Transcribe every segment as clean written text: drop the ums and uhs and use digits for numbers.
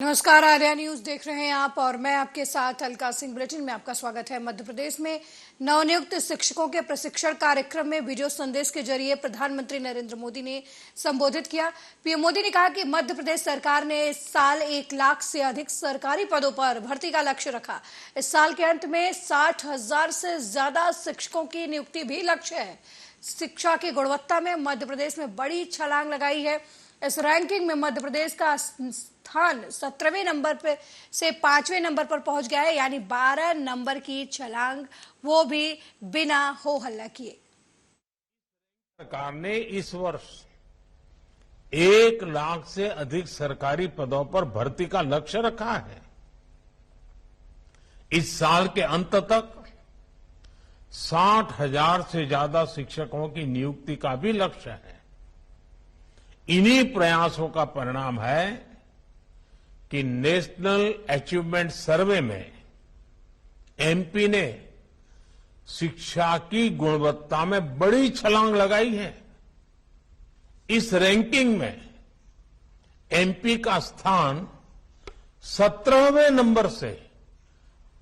नमस्कार, आर्या न्यूज देख रहे हैं आप और मैं आपके साथ अलका सिंह। बुलेटिन में आपका स्वागत है। मध्य प्रदेश में नवनियुक्त शिक्षकों के प्रशिक्षण कार्यक्रम में वीडियो संदेश के जरिए प्रधानमंत्री नरेंद्र मोदी ने संबोधित किया। पीएम मोदी ने कहा कि मध्य प्रदेश सरकार ने इस साल 1 लाख से अधिक सरकारी पदों पर भर्ती का लक्ष्य रखा। इस साल के अंत में 60,000 से ज्यादा शिक्षकों की नियुक्ति भी लक्ष्य है। शिक्षा की गुणवत्ता में मध्य प्रदेश में बड़ी छलांग लगाई है। इस रैंकिंग में मध्य प्रदेश का स्थान 17वें नंबर पर से 5वें नंबर पर पहुंच गया है, यानी 12 नंबर की छलांग, वो भी बिना हो हल्ला किए। सरकार ने इस वर्ष 1 लाख से अधिक सरकारी पदों पर भर्ती का लक्ष्य रखा है। इस साल के अंत तक 60,000 से ज्यादा शिक्षकों की नियुक्ति का भी लक्ष्य है। इन्हीं प्रयासों का परिणाम है कि नेशनल अचीवमेंट सर्वे में एमपी ने शिक्षा की गुणवत्ता में बड़ी छलांग लगाई है। इस रैंकिंग में एमपी का स्थान 17वें नंबर से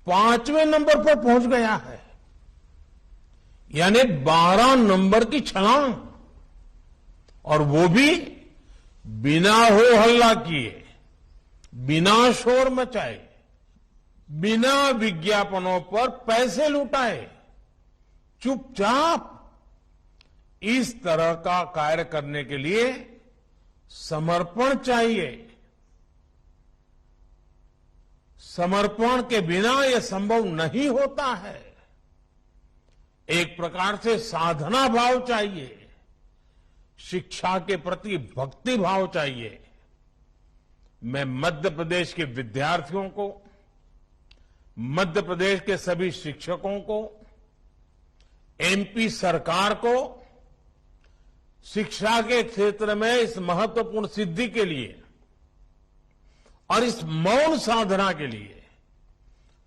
5वें नंबर पर पहुंच गया है, यानी 12 नंबर की छलांग, और वो भी बिना हो हल्ला किए, बिना शोर मचाए, बिना विज्ञापनों पर पैसे लुटाए, चुपचाप। इस तरह का कार्य करने के लिए समर्पण चाहिए। समर्पण के बिना यह संभव नहीं होता है। एक प्रकार से साधना भाव चाहिए, शिक्षा के प्रति भक्ति भाव चाहिए। मैं मध्य प्रदेश के विद्यार्थियों को, मध्य प्रदेश के सभी शिक्षकों को, एमपी सरकार को शिक्षा के क्षेत्र में इस महत्वपूर्ण सिद्धि के लिए और इस मौन साधना के लिए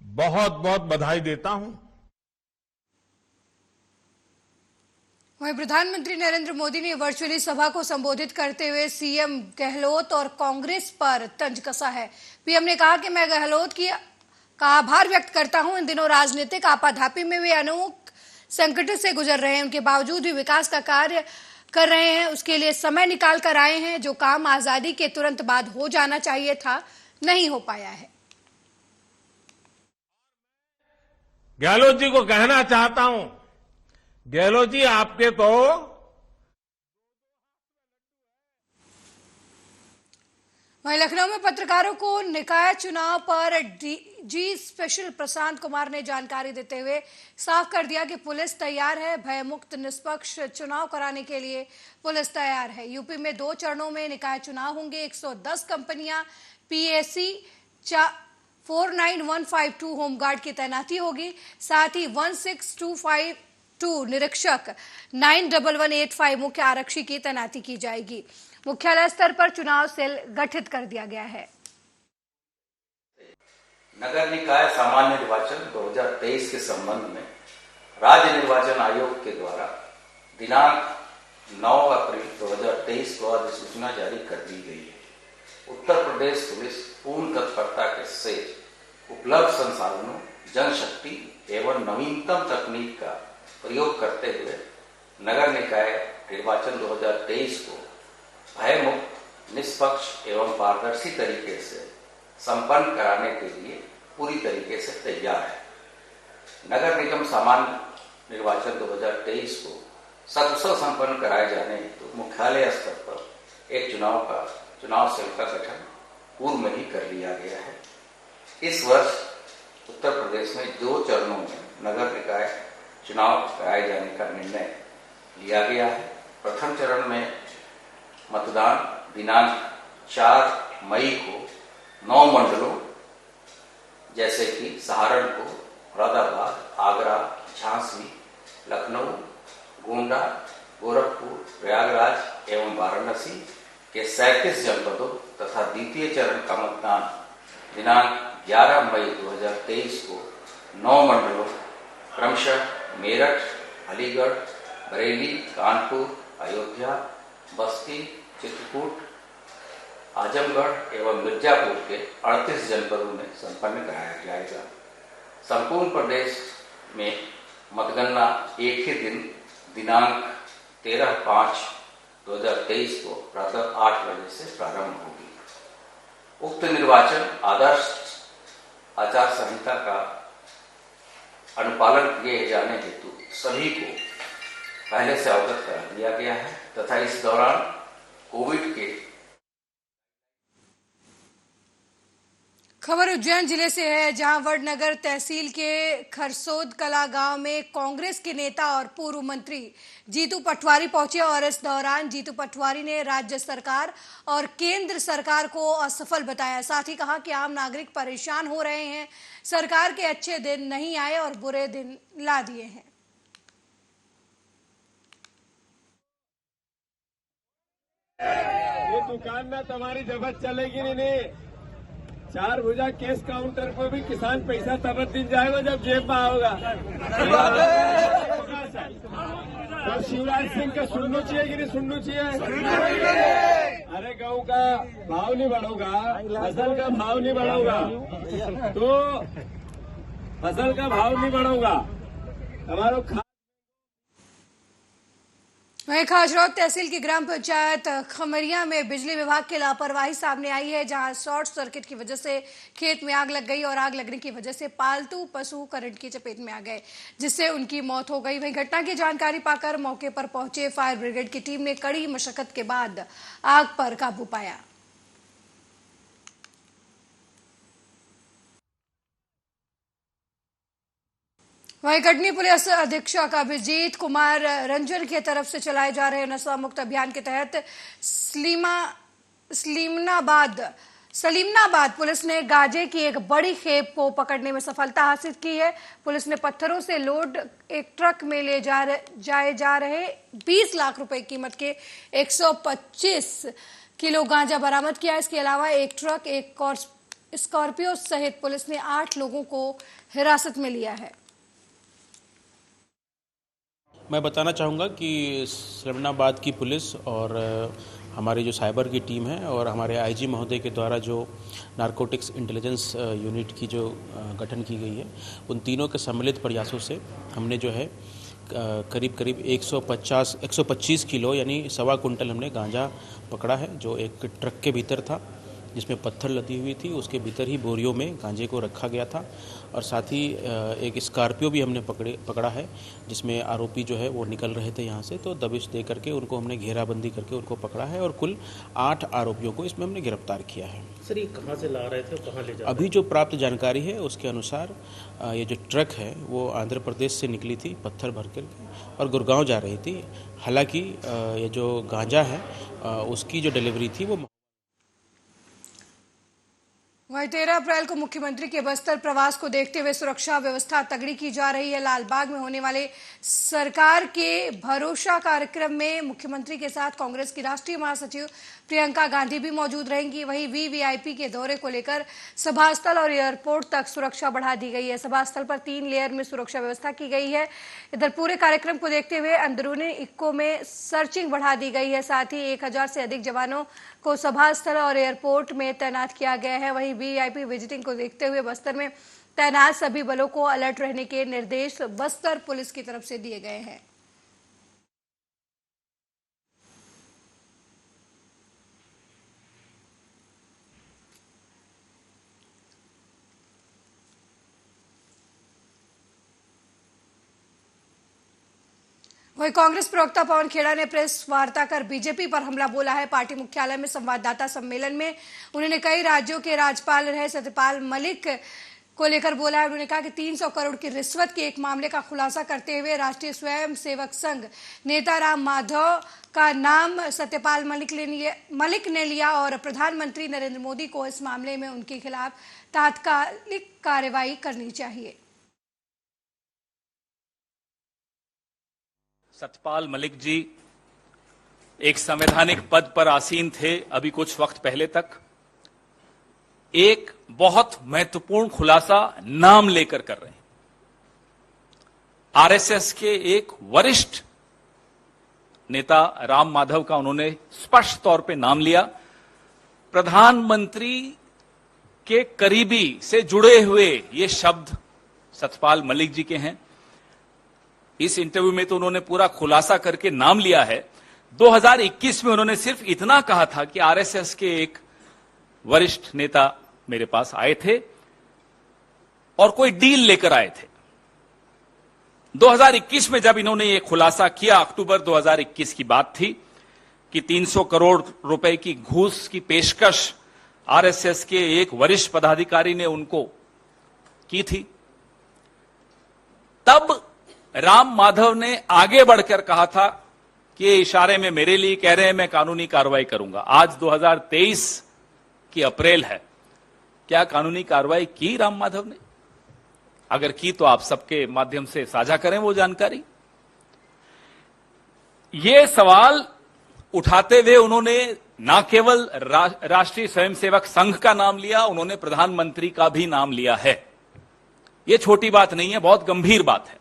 बहुत बहुत बधाई देता हूं। वहीं प्रधानमंत्री नरेंद्र मोदी ने वर्चुअली सभा को संबोधित करते हुए सीएम गहलोत और कांग्रेस पर तंज कसा है। पीएम ने कहा कि मैं गहलोत का आभार व्यक्त करता हूं। इन दिनों राजनीतिक आपाधापी में वे अनेक संकट से गुजर रहे हैं, उनके बावजूद भी विकास का कार्य कर रहे हैं। उसके लिए समय निकाल कर आए हैं। जो काम आजादी के तुरंत बाद हो जाना चाहिए था, नहीं हो पाया है। गहलोत जी को कहना चाहता हूं, गहलोत जी आपके तो वहीं लखनऊ में पत्रकारों को निकाय चुनाव पर डीजी स्पेशल प्रशांत कुमार ने जानकारी देते हुए साफ कर दिया कि पुलिस तैयार है। भयमुक्त निष्पक्ष चुनाव कराने के लिए पुलिस तैयार है। यूपी में 2 चरणों में निकाय चुनाव होंगे। 110 कंपनियां पीएसी 49152 होमगार्ड की तैनाती होगी। साथ ही 16252 निरीक्षक, 91185 मुख्य आरक्षी की तैनाती की जाएगी। मुख्यालय स्तर पर चुनाव सेल गठित कर दिया गया है। नगर निकाय सामान्य निर्वाचन 2023 के संबंध में राज्य निर्वाचन आयोग के द्वारा दिनांक 9 अप्रैल 2023 को अधिसूचना जारी कर दी गई है। उत्तर प्रदेश पुलिस पूर्ण तत्परता के से उपलब्ध संसाधनों, जनशक्ति एवं नवीनतम तकनीक का प्रयोग करते हुए नगर निकाय निर्वाचन 2023 को भयमुक्त, निष्पक्ष एवं पारदर्शी तरीके से संपन्न कराने के लिए पूरी तरीके से तैयार है। नगर निगम सामान्य निर्वाचन 2023 को सकुशल संपन्न कराए जाने हेतु मुख्यालय स्तर पर एक चुनाव सेल का गठन पूर्व में ही कर लिया गया है। इस वर्ष उत्तर प्रदेश में 2 चरणों में नगर निकाय चुनाव कराए जाने का निर्णय लिया गया है। प्रथम चरण में मतदान दिनांक 4 मई को 9 मंडलों जैसे कि सहारनपुर, मुरादाबाद, आगरा, झांसी, लखनऊ, गोंडा, गोरखपुर, प्रयागराज एवं वाराणसी के 37 जनपदों तथा द्वितीय चरण का मतदान दिनांक 11 मई 2023 को 9 मंडलों क्रमशः मेरठ, अलीगढ़, बरेली, कानपुर, अयोध्या, बस्ती, चित्रकूट, आजमगढ़ एवं मिर्जापुर के 38 जनपदों में संपन्न कराया जाएगा। संपूर्ण प्रदेश में मतगणना एक ही दिन दिनांक 13/5/2023 को प्रातः 8 बजे से प्रारंभ होगी। उक्त निर्वाचन आदर्श आचार संहिता का अनुपालन किए जाने हेतु सभी को पहले से अवगत करा दिया गया है तथा इस दौरान कोविड के। खबर उज्जैन जिले से है, जहां वडनगर तहसील के खरसोद कला गांव में कांग्रेस के नेता और पूर्व मंत्री जीतू पटवारी पहुंचे और इस दौरान जीतू पटवारी ने राज्य सरकार और केंद्र सरकार को असफल बताया। साथ ही कहा कि आम नागरिक परेशान हो रहे हैं, सरकार के अच्छे दिन नहीं आए और बुरे दिन ला दिए हैं। ये दुकान में तुम्हारी जबत चलेगी नहीं। 4 भुजा केस काउंटर पर भी किसान पैसा तब दिन जाएगा जब जेब में आओगा। तो शिवराज सिंह का सुनना चाहिए कि नहीं सुनना चाहिए? अरे गेहूं का भाव नहीं बढ़ोगा, फसल का भाव नहीं बढ़ोगा, तो फसल का भाव नहीं बढ़ोगा हमारा। वहीं खाजरौद तहसील की ग्राम पंचायत खमरिया में बिजली विभाग की लापरवाही सामने आई है, जहां शॉर्ट सर्किट की वजह से खेत में आग लग गई और आग लगने की वजह से पालतू पशु करंट की चपेट में आ गए, जिससे उनकी मौत हो गई। वहीं घटना की जानकारी पाकर मौके पर पहुंचे फायर ब्रिगेड की टीम ने कड़ी मशक्कत के बाद आग पर काबू पाया। वहीं कटनी पुलिस अधीक्षक अभिजीत कुमार रंजन की तरफ से चलाए जा रहे नशा मुक्त अभियान के तहत सलीमनाबाद पुलिस ने गांजे की एक बड़ी खेप को पकड़ने में सफलता हासिल की है। पुलिस ने पत्थरों से लोड एक ट्रक में ले जा रहे 20 लाख रुपए कीमत के 125 किलो गांजा बरामद किया। इसके अलावा एक ट्रक, एक स्कॉर्पियो सहित पुलिस ने 8 लोगों को हिरासत में लिया है। मैं बताना चाहूँगा कि सलीमनाबाद की पुलिस और हमारी जो साइबर की टीम है और हमारे आईजी महोदय के द्वारा जो नारकोटिक्स इंटेलिजेंस यूनिट की जो गठन की गई है, उन तीनों के सम्मिलित प्रयासों से हमने जो है करीब 125 किलो यानी 1.25 कुंटल हमने गांजा पकड़ा है, जो एक ट्रक के भीतर था जिसमें पत्थर लदी हुई थी। उसके भीतर ही बोरियों में गांजे को रखा गया था और साथ ही एक स्कॉर्पियो भी हमने पकड़ा है, जिसमें आरोपी जो है वो निकल रहे थे यहाँ से, तो दबिश दे करके उनको हमने घेराबंदी करके उनको पकड़ा है और कुल 8 आरोपियों को इसमें हमने गिरफ्तार किया है। सर, ये कहाँ से ला रहे थे और कहाँ ले जा रहे थे? अभी जो प्राप्त जानकारी है उसके अनुसार ये जो ट्रक है वो आंध्र प्रदेश से निकली थी पत्थर भर कर और गुड़गांव जा रही थी। हालांकि ये जो गांजा है उसकी जो डिलीवरी थी वो। वहीं 13 अप्रैल को मुख्यमंत्री के बस्तर प्रवास को देखते हुए सुरक्षा व्यवस्था तगड़ी की जा रही है। लालबाग में होने वाले सरकार के भरोसा कार्यक्रम में मुख्यमंत्री के साथ कांग्रेस की राष्ट्रीय महासचिव प्रियंका गांधी भी मौजूद रहेंगी। वहीं वीवीआईपी के दौरे को लेकर सभास्थल और एयरपोर्ट तक सुरक्षा बढ़ा दी गई है। सभास्थल पर 3 लेयर में सुरक्षा व्यवस्था की गई है। इधर पूरे कार्यक्रम को देखते हुए अंदरूनी इक्को में सर्चिंग बढ़ा दी गई है। साथ ही 1000 से अधिक जवानों को सभास्थल और एयरपोर्ट में तैनात किया गया है। वहीं वीआईपी विजिटिंग को देखते हुए बस्तर में तैनात सभी बलों को अलर्ट रहने के निर्देश बस्तर पुलिस की तरफ से दिए गए हैं। वहीं कांग्रेस प्रवक्ता पवन खेड़ा ने प्रेस वार्ता कर बीजेपी पर हमला बोला है। पार्टी मुख्यालय में संवाददाता सम्मेलन में उन्होंने कई राज्यों के राज्यपाल रहे सत्यपाल मलिक को लेकर बोला है। उन्होंने कहा कि 300 करोड़ की रिश्वत के एक मामले का खुलासा करते हुए राष्ट्रीय स्वयं सेवक संघ नेता राम माधव का नाम सत्यपाल मलिक ने लिया और प्रधानमंत्री नरेंद्र मोदी को इस मामले में उनके खिलाफ तात्कालिक कार्रवाई करनी चाहिए। सतपाल मलिक जी एक संवैधानिक पद पर आसीन थे अभी कुछ वक्त पहले तक। एक बहुत महत्वपूर्ण खुलासा नाम लेकर कर रहे हैं। आरएसएस के एक वरिष्ठ नेता राम माधव का उन्होंने स्पष्ट तौर पे नाम लिया प्रधानमंत्री के करीबी से जुड़े हुए ये शब्द सतपाल मलिक जी के हैं। इस इंटरव्यू में तो उन्होंने पूरा खुलासा करके नाम लिया है। 2021 में उन्होंने सिर्फ इतना कहा था कि आरएसएस के एक वरिष्ठ नेता मेरे पास आए थे और कोई डील लेकर आए थे। 2021 में जब इन्होंने ये खुलासा किया, अक्टूबर 2021 की बात थी कि 300 करोड़ रुपए की घूस की पेशकश आरएसएस के एक वरिष्ठ पदाधिकारी ने उनको की थी। तब राम माधव ने आगे बढ़कर कहा था कि ये इशारे में मेरे लिए कह रहे हैं, मैं कानूनी कार्रवाई करूंगा। आज 2023 की अप्रैल है, क्या कानूनी कार्रवाई की राम माधव ने? अगर की तो आप सबके माध्यम से साझा करें वो जानकारी। ये सवाल उठाते हुए उन्होंने न केवल राष्ट्रीय स्वयंसेवक संघ का नाम लिया, उन्होंने प्रधानमंत्री का भी नाम लिया है। यह छोटी बात नहीं है, बहुत गंभीर बात है,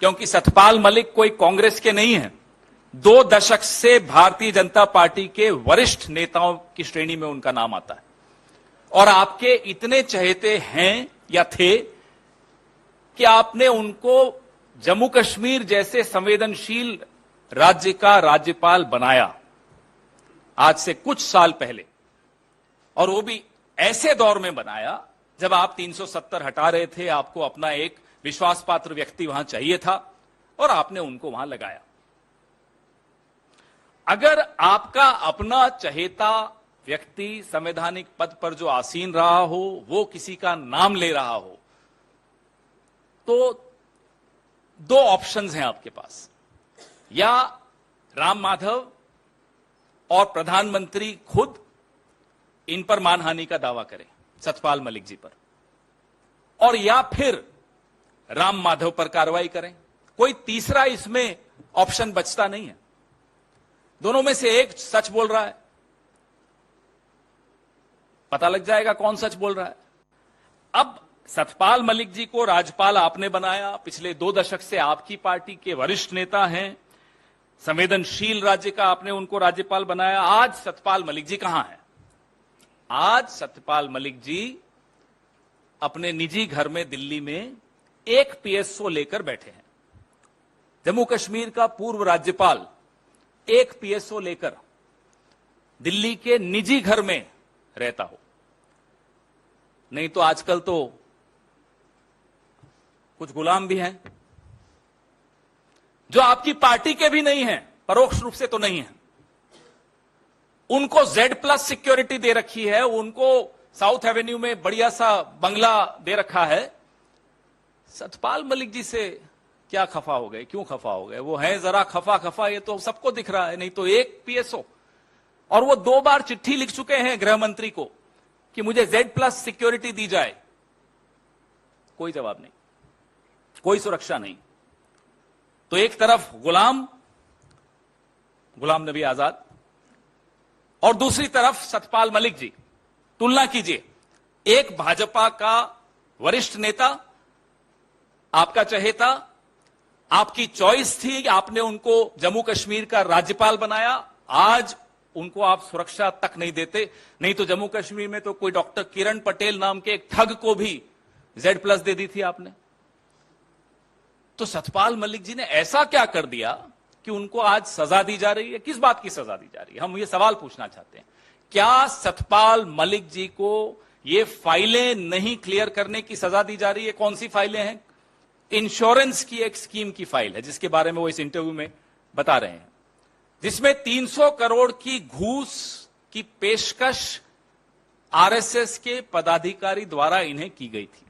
क्योंकि सतपाल मलिक कोई कांग्रेस के नहीं है। 2 दशक से भारतीय जनता पार्टी के वरिष्ठ नेताओं की श्रेणी में उनका नाम आता है और आपके इतने चहेते हैं या थे कि आपने उनको जम्मू कश्मीर जैसे संवेदनशील राज्य का राज्यपाल बनाया आज से कुछ साल पहले, और वो भी ऐसे दौर में बनाया जब आप 370 हटा रहे थे। आपको अपना एक विश्वास पात्र व्यक्ति वहां चाहिए था और आपने उनको वहां लगाया। अगर आपका अपना चहेता व्यक्ति संवैधानिक पद पर जो आसीन रहा हो वो किसी का नाम ले रहा हो तो 2 ऑप्शंस हैं आपके पास, या राम माधव और प्रधानमंत्री खुद इन पर मानहानि का दावा करें सतपाल मलिक जी पर, और या फिर राम माधव पर कार्रवाई करें। कोई तीसरा इसमें ऑप्शन बचता नहीं है। दोनों में से एक सच बोल रहा है, पता लग जाएगा कौन सच बोल रहा है। अब सतपाल मलिक जी को राज्यपाल आपने बनाया, पिछले 2 दशक से आपकी पार्टी के वरिष्ठ नेता हैं, संवेदनशील राज्य का आपने उनको राज्यपाल बनाया। आज सतपाल मलिक जी कहां हैं? आज सतपाल मलिक जी अपने निजी घर में दिल्ली में एक पीएसओ लेकर बैठे हैं। जम्मू कश्मीर का पूर्व राज्यपाल एक पीएसओ लेकर दिल्ली के निजी घर में रहता हो। नहीं तो आजकल तो कुछ गुलाम भी हैं जो आपकी पार्टी के भी नहीं हैं, परोक्ष रूप से तो नहीं है। उनको Z+ सिक्योरिटी दे रखी है, उनको साउथ एवेन्यू में बढ़िया सा बंगला दे रखा है। सतपाल मलिक जी से क्या खफा हो गए? क्यों खफा हो गए? वो है जरा खफा, ये तो सबको दिख रहा है। नहीं तो एक पीएसओ, और वो 2 बार चिट्ठी लिख चुके हैं गृह मंत्री को कि मुझे Z+ सिक्योरिटी दी जाए। कोई जवाब नहीं, कोई सुरक्षा नहीं। तो एक तरफ गुलाम नबी आजाद और दूसरी तरफ सतपाल मलिक जी। तुलना कीजिए, एक भाजपा का वरिष्ठ नेता, आपका चहेता, आपकी चॉइस थी, आपने उनको जम्मू कश्मीर का राज्यपाल बनाया। आज उनको आप सुरक्षा तक नहीं देते। नहीं तो जम्मू कश्मीर में तो कोई डॉक्टर किरण पटेल नाम के एक ठग को भी Z+ दे दी थी आपने। तो सतपाल मलिक जी ने ऐसा क्या कर दिया कि उनको आज सजा दी जा रही है? किस बात की सजा दी जा रही है? हम ये सवाल पूछना चाहते हैं। क्या सतपाल मलिक जी को ये फाइलें नहीं क्लियर करने की सजा दी जा रही है? कौन सी फाइलें हैं? इंश्योरेंस की एक स्कीम की फाइल है जिसके बारे में वो इस इंटरव्यू में बता रहे हैं, जिसमें 300 करोड़ की घूस की पेशकश आरएसएस के पदाधिकारी द्वारा इन्हें की गई थी।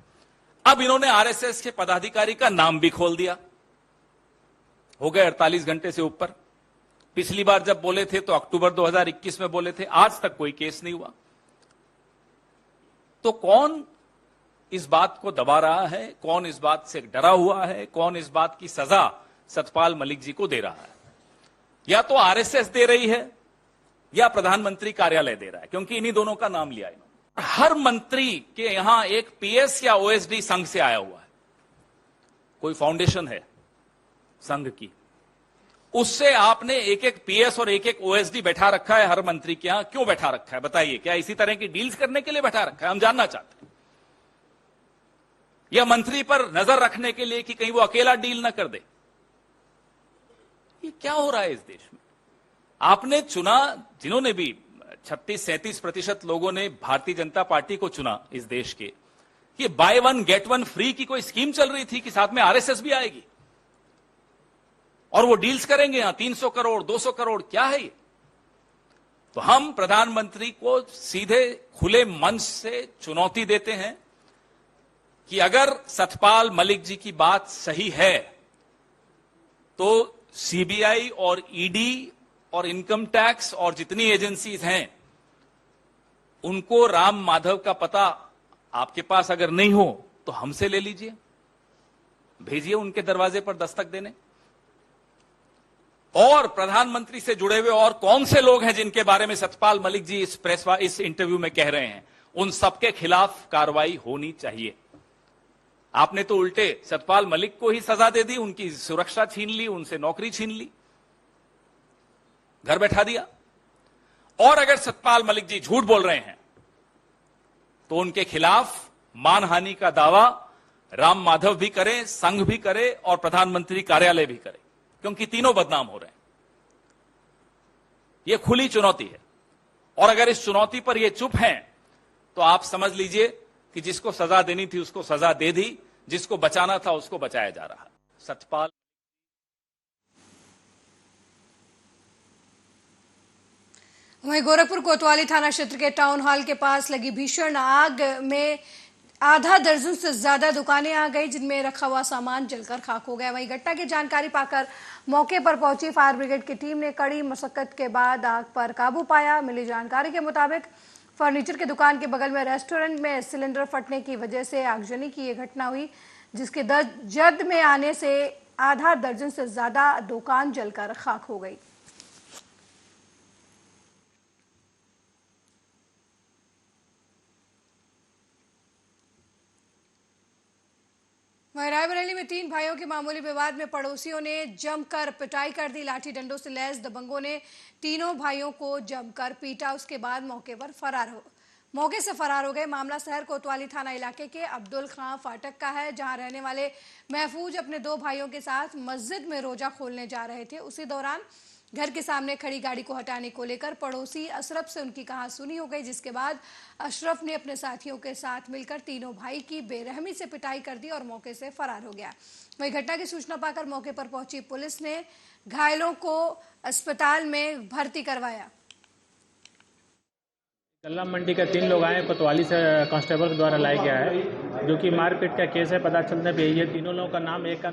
अब इन्होंने आरएसएस के पदाधिकारी का नाम भी खोल दिया। हो गए 48 घंटे से ऊपर। पिछली बार जब बोले थे तो अक्टूबर 2021 में बोले थे, आज तक कोई केस नहीं हुआ। तो कौन इस बात को दबा रहा है? कौन इस बात से डरा हुआ है? कौन इस बात की सजा सतपाल मलिक जी को दे रहा है? या तो आरएसएस दे रही है या प्रधानमंत्री कार्यालय दे रहा है, क्योंकि इन्हीं दोनों का नाम लिया इन्होंने। हर मंत्री के यहां एक पीएस या ओएसडी संघ से आया हुआ है, कोई फाउंडेशन है संघ की, उससे आपने एक एक पीएस और एक एक ओएसडी बैठा रखा है हर मंत्री के यहां। क्यों बैठा रखा है बताइए? क्या इसी तरह की डील्स करने के लिए बैठा रखा है? हम जानना चाहते हैं। या मंत्री पर नजर रखने के लिए कि कहीं वो अकेला डील ना कर दे? ये क्या हो रहा है इस देश में? आपने चुना, जिन्होंने भी 36-37% लोगों ने भारतीय जनता पार्टी को चुना इस देश के, कि by one get one free की कोई स्कीम चल रही थी कि साथ में आरएसएस भी आएगी और वो डील्स करेंगे यहां 300 करोड़ 200 करोड़। क्या है ये? तो हम प्रधानमंत्री को सीधे खुले मंच से चुनौती देते हैं कि अगर सतपाल मलिक जी की बात सही है तो सीबीआई और ईडी और इनकम टैक्स और जितनी एजेंसीज हैं उनको राम माधव का पता आपके पास अगर नहीं हो तो हमसे ले लीजिए, भेजिए उनके दरवाजे पर दस्तक देने। और प्रधानमंत्री से जुड़े हुए और कौन से लोग हैं जिनके बारे में सतपाल मलिक जी इस इंटरव्यू में कह रहे हैं, उन सबके खिलाफ कार्रवाई होनी चाहिए। आपने तो उल्टे सतपाल मलिक को ही सजा दे दी, उनकी सुरक्षा छीन ली, उनसे नौकरी छीन ली, घर बैठा दिया। और अगर सतपाल मलिक जी झूठ बोल रहे हैं तो उनके खिलाफ मानहानि का दावा राम माधव भी करे, संघ भी करे और प्रधानमंत्री कार्यालय भी करे, क्योंकि तीनों बदनाम हो रहे हैं। यह खुली चुनौती है और अगर इस चुनौती पर ये चुप हैं तो आप समझ लीजिए कि जिसको सजा देनी थी उसको सजा दे दी, जिसको बचाना था उसको बचाया जा रहा है। सतपाल वहीं गोरखपुर कोतवाली थाना क्षेत्र के टाउन हॉल के पास लगी भीषण आग में आधा दर्जन से ज्यादा दुकानें आ गई, जिनमें रखा हुआ सामान जलकर खाक हो गया। वहीं घटना की जानकारी पाकर मौके पर पहुंची फायर ब्रिगेड की टीम ने कड़ी मशक्कत के बाद आग पर काबू पाया। मिली जानकारी के मुताबिक फर्नीचर की दुकान के बगल में रेस्टोरेंट में सिलेंडर फटने की वजह से आगजनी की यह घटना हुई, जिसके जद में आने से आधा दर्जन से ज्यादा दुकान जलकर खाक हो गई। वहीं रायबरेली में 3 भाइयों के मामूली विवाद में पड़ोसियों ने जमकर पिटाई कर दी। लाठी डंडों से लैस दबंगों ने तीनों भाइयों को जमकर पीटा, उसके बाद मौके से फरार हो गए। मामला शहर कोतवाली थाना इलाके के अब्दुल खां फाटक का है, जहां रहने वाले महफूज अपने 2 भाइयों के साथ मस्जिद में रोजा खोलने जा रहे थे। उसी दौरान घर के सामने खड़ी गाड़ी को हटाने को लेकर पड़ोसी अशरफ से उनकी कहासुनी हो गई, जिसके बाद अशरफ ने अपने साथियों के साथ मिलकर तीनों भाई की बेरहमी से पिटाई कर दी और मौके से फरार हो गया। वहीं घटना की सूचना पाकर मौके पर पहुंची पुलिस ने घायलों को अस्पताल में भर्ती करवाया। गल्ला मंडी का 3 लोग आए, कोतवाली से कांस्टेबल के द्वारा लाया गया है, जो कि मारपीट का केस है। पता चलने पे ये तीनों लोगों का नाम, एक का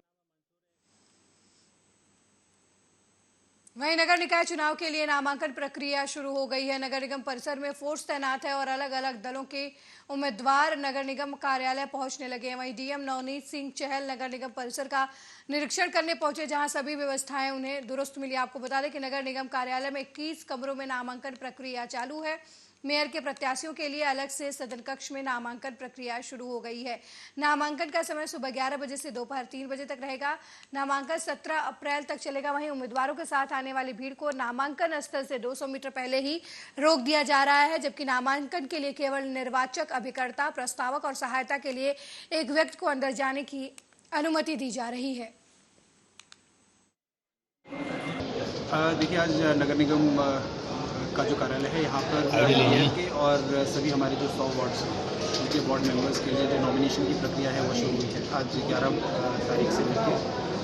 वहीं नगर निकाय चुनाव के लिए नामांकन प्रक्रिया शुरू हो गई है। नगर निगम परिसर में फोर्स तैनात है और अलग अलग दलों के उम्मीदवार नगर निगम कार्यालय पहुंचने लगे हैं। वहीं डीएम नवनीत सिंह चहल नगर निगम परिसर का निरीक्षण करने पहुंचे, जहां सभी व्यवस्थाएं उन्हें दुरुस्त मिली। आपको बता दें कि नगर निगम कार्यालय में 21 कमरों में नामांकन प्रक्रिया चालू है। मेयर के प्रत्याशियों के लिए अलग से सदन कक्ष में नामांकन प्रक्रिया शुरू हो गई है। नामांकन का समय सुबह 11 बजे से दोपहर 3 बजे तक रहेगा। नामांकन 17 अप्रैल तक चलेगा। वहीं उम्मीदवारों के साथ आने वाली भीड़ को नामांकन स्थल से 200 मीटर पहले ही रोक दिया जा रहा है, जबकि नामांकन के लिए केवल निर्वाचक, अभिकर्ता, प्रस्तावक और सहायता के लिए एक व्यक्ति को अंदर जाने की अनुमति दी जा रही है। देखिए, आज नगर निगम का जो कार्यालय है यहाँ पर के और सभी हमारे जो 100 वार्ड्स हैं उनके वार्ड मेंबर्स के लिए जो नॉमिनेशन की प्रक्रिया है वो शुरू हुई है। आज 11 तारीख से लेकर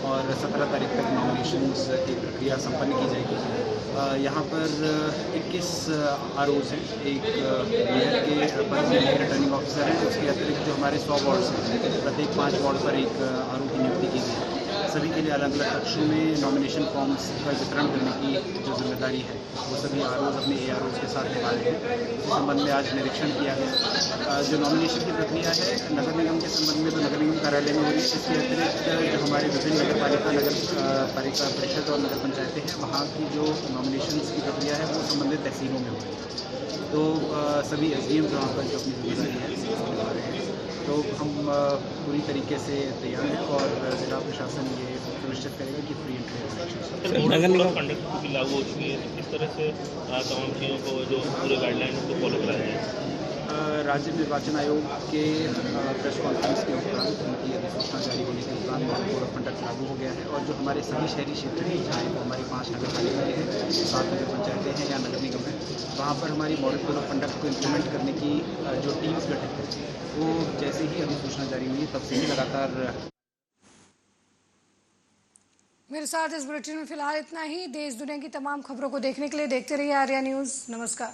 और 17 तारीख तक नॉमिनेशंस की प्रक्रिया संपन्न की जाएगी। यहाँ पर 21 आरओज़ हैं, एक मेयर के पर मेयर रिटर्निंग ऑफिसर है, उसके अतिरिक्त जो हमारे 100 वार्ड्स हैं प्रत्येक 5 वार्ड पर एक आरओ की नियुक्ति की गई है। सभी के लिए अलग अलग कक्षों में नॉमिनेशन फॉर्म्स का वितरण करने की जो जिम्मेदारी है वो सभी आरओज़ अपने एआरओज़ के साथ निभा रहे हैं। इस संबंध में आज निरीक्षण किया गया। जो नॉमिनेशन की प्रक्रिया है नगर निगम के संबंध में तो नगर निगम कार्यालय में हो रही है। इसके अतिरिक्त जो हमारे विभिन्न नगर पालिका परिषद और नगर पंचायतें हैं वहाँ की जो नॉमिनेशन की प्रक्रिया है वो संबंधित तहसीलों में हो रही है। तो सभी एसडीएम वहाँ पर जो अपनी जिम्मेदारी है निभा रहे हैं। तो तो हम पूरी तरीके से तैयार हैं और जिला प्रशासन ये सुनिश्चित करेगा कि free and fair election. Nagar Nigam conduct भी लागू हो चुकी है, किस तरह से तमाम चीज़ों को जो पूरे गाइडलाइन को फॉलो कराया जाए। राज्य निर्वाचन आयोग के प्रेस कॉन्फ्रेंस के उपरांत उनकी अधिसूचना जारी होने के उपरांत मॉडल कोड ऑफ कंडक्ट लागू हो गया है और जो हमारे सभी शहरी क्षेत्र हैं, चाहे वो हमारी 5 नगर पालिकाएँ हैं, 7 नगर पंचायतें हैं या नगर निगम है, वहाँ पर हमारी मॉडल कोड ऑफ कंडक्ट को इम्प्लीमेंट करने की जो टीम्स गठित है वो जैसे ही अधिसूचना जारी हुई तब से ही लगातार। मेरे साथ इस बुलेटिन में फिलहाल इतना ही। देश दुनिया की तमाम खबरों को देखने के लिए देखते रहिए आर्या न्यूज़। नमस्कार।